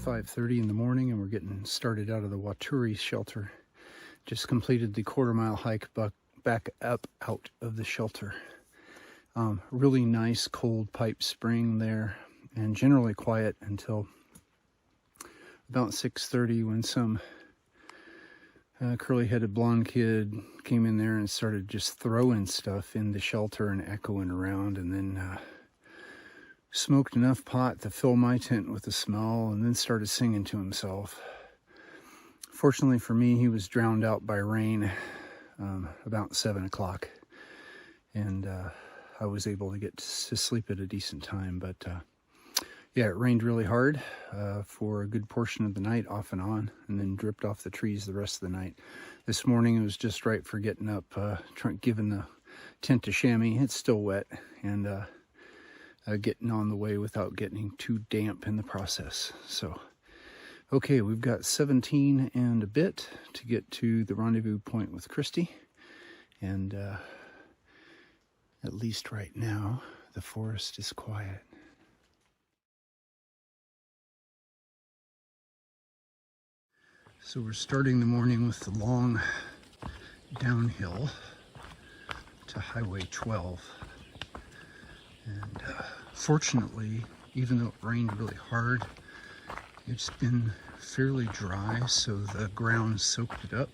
5:30 in the morning, and we're getting started out of the Waturi shelter. Just completed the quarter-mile hike back up out of the shelter. Really nice cold pipe spring there, and generally quiet until about 6:30 when some curly-headed blonde kid came in there and started just throwing stuff in the shelter and echoing around, and then smoked enough pot to fill my tent with the smell, and then started singing to himself. Fortunately for me, he was drowned out by rain about 7 o'clock, and I was able to get to sleep at a decent time. But yeah, it rained really hard for a good portion of the night, off and on, and then dripped off the trees the rest of the night. This morning it was just right for getting up, giving the tent a chamois. It's still wet, and getting on the way without getting too damp in the process. So, okay, we've got 17 and a bit to get to the rendezvous point with Christy, and at least right now, the forest is quiet. So we're starting the morning with the long downhill to Highway 12. And fortunately, even though it rained really hard, it's been fairly dry, so the ground soaked it up.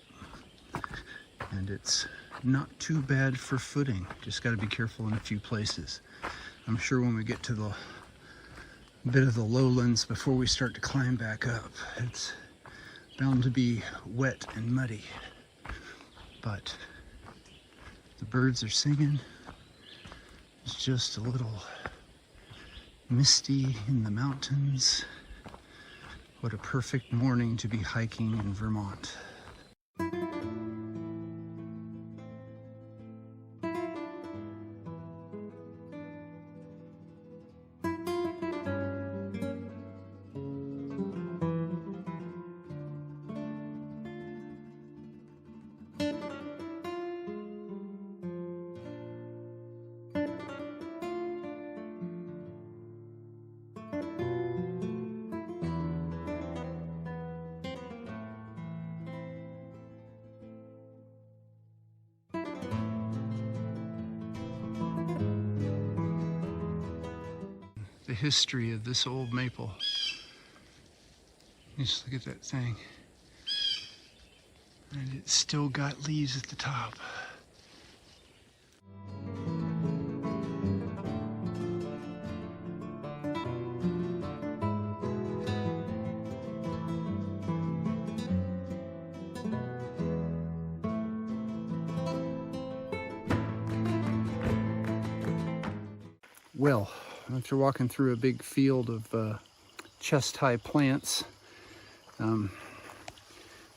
And it's not too bad for footing. Just got to be careful in a few places. I'm sure when we get to the bit of the lowlands before we start to climb back up, it's bound to be wet and muddy. But the birds are singing. It's just a little misty in the mountains. What a perfect morning to be hiking in Vermont. The history of this old maple. Just look at that thing. And it's still got leaves at the top. Well, after walking through a big field of chest-high plants, the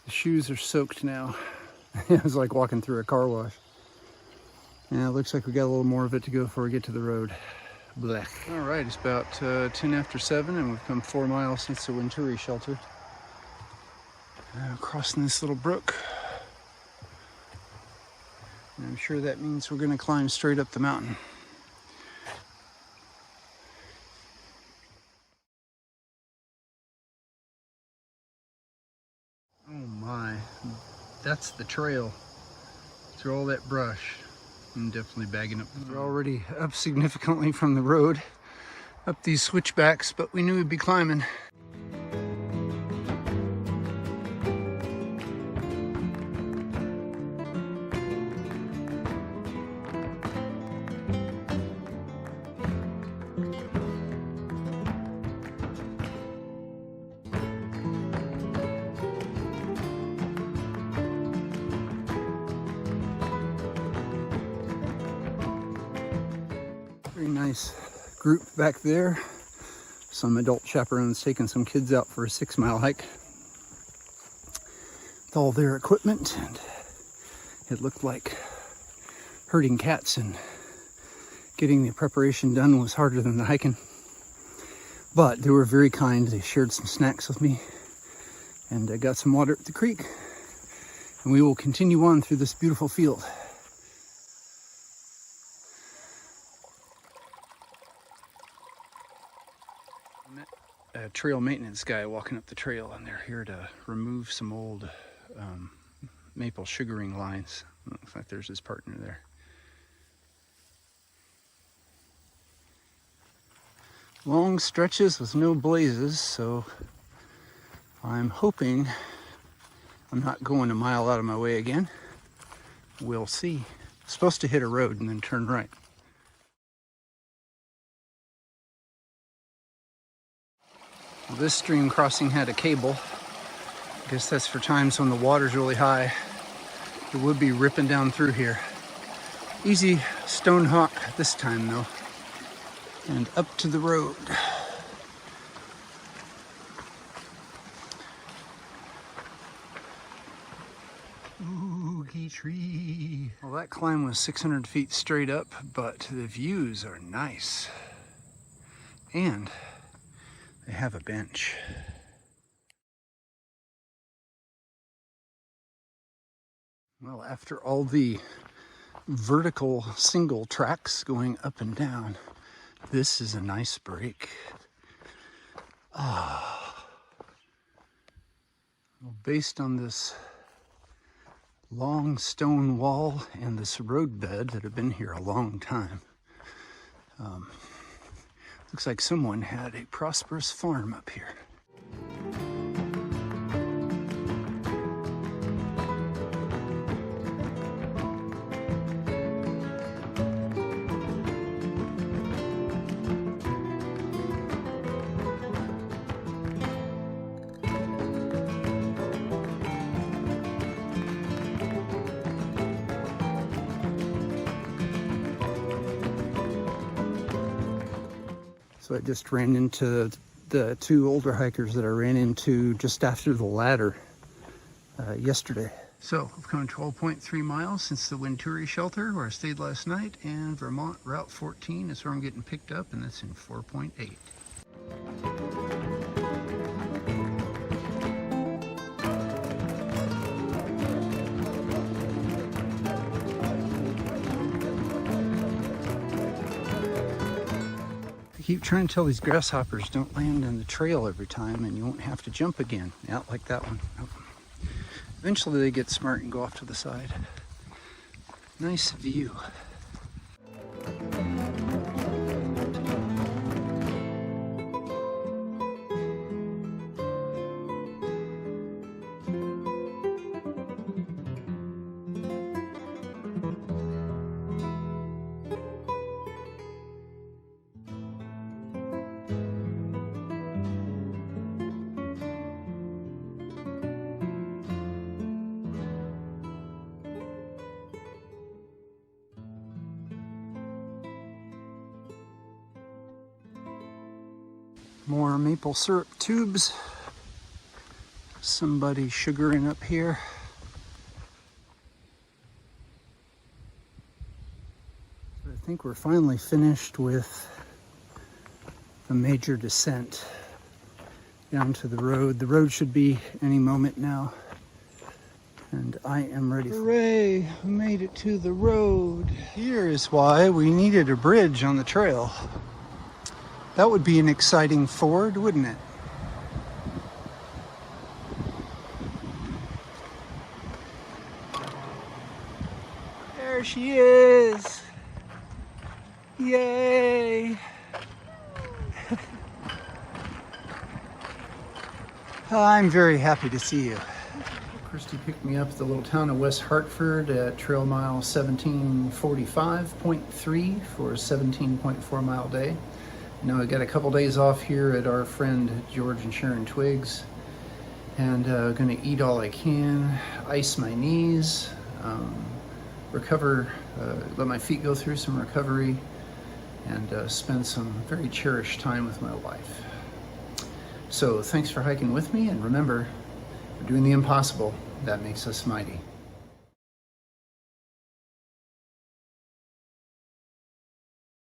shoes are soaked now. It was like walking through a car wash. Yeah, it looks like we got a little more of it to go before we get to the road. Blech. All right, it's about 10 after 7, and we've come 4 miles since the Waturi shelter. Crossing this little brook. And I'm sure that means we're going to climb straight up the mountain. Oh my, that's the trail through all that brush. I'm definitely bagging up. We're already up significantly from the road, up these switchbacks, but we knew we'd be climbing. Very nice group back there. Some adult chaperones taking some kids out for a 6-mile hike with all their equipment, and it looked like herding cats, and getting the preparation done was harder than the hiking. But they were very kind. They shared some snacks with me, and I got some water at the creek, and we will continue on through this beautiful field. Met a trail maintenance guy walking up the trail, and they're here to remove some old maple sugaring lines. Looks like there's his partner there. Long stretches with no blazes, so I'm hoping I'm not going a mile out of my way again. We'll see. Supposed to hit a road and then turn right. Well, this stream crossing had a cable. I guess that's for times when the water's really high. It would be ripping down through here. Easy stone hop this time though. And up to the road. Oogie tree. Well, that climb was 600 feet straight up, but the views are nice. And they have a bench. Well, after all the vertical single tracks going up and down, this is a nice break. Ah. Well, based on this long stone wall and this roadbed that have been here a long time, looks like someone had a prosperous farm up here. So I just ran into the two older hikers that I ran into just after the ladder yesterday. So I've come 12.3 miles since the Winturi shelter where I stayed last night, and Vermont Route 14 is where I'm getting picked up, and that's in 4.8. I keep trying to tell these grasshoppers don't land in the trail every time and you won't have to jump again. Out like that one. Nope. Eventually they get smart and go off to the side. Nice view. More maple syrup tubes. Somebody sugaring up here. So I think we're finally finished with the major descent down to the road. The road should be any moment now. And I am ready. Hooray! We made it to the road. Here is why we needed a bridge on the trail. That would be an exciting ford, wouldn't it? There she is! Yay! I'm very happy to see you. Christy picked me up at the little town of West Hartford at trail mile 1745.3 for a 17.4 mile day. Now I got a couple days off here at our friend George and Sharon Twiggs, and gonna eat all I can, ice my knees, recover, let my feet go through some recovery, and spend some very cherished time with my wife. So thanks for hiking with me, and remember, we're doing the impossible. That makes us mighty.